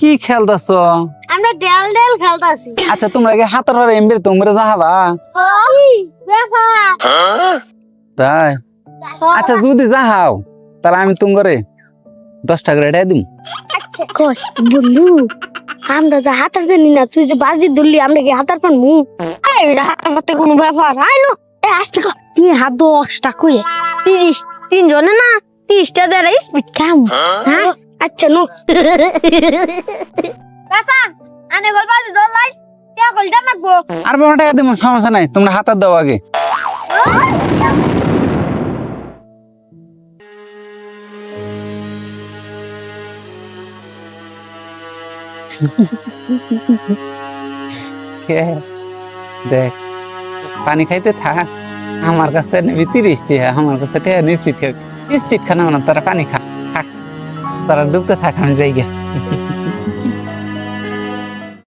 কি খেলতাছ? আমরা del del খেলতাছি। আচ্ছা তোমরা কি হাতের পরে এমবির তোমরা যাহাবা? তাই আচ্ছা যদি যাহাও তাহলে আমি তোমারে 10 টাকা রেডাই দিম। কস বন্ধু আমরা যা হাতার জানি না, তুই যে বাজি ধরলি আমরা কি হাতার পারমু? এই হাতার পাতে কোনো ব্যাপার আইনো। এ আসতে কর, তুই হাত 10 টাকা করে 30 তিন জনে না 30টা দেড় স্পিড খাম। হ্যাঁ আচ্ছা নো কাসা আনে গল বাজি ধর লাই কে কল জানাবো। আর 15 টাকা দিম, সমস্যা নাই, তোমরা হাতার দাও আগে। দেখ পানি খাইতে থাক, আমার কাছে নেবি 30 টাকা, আমার কাছে টাকা নিশ্চিত খানা না, তারা পানি খা থাক, তারা ডুবতে থাক, আমি যাই গিয়া।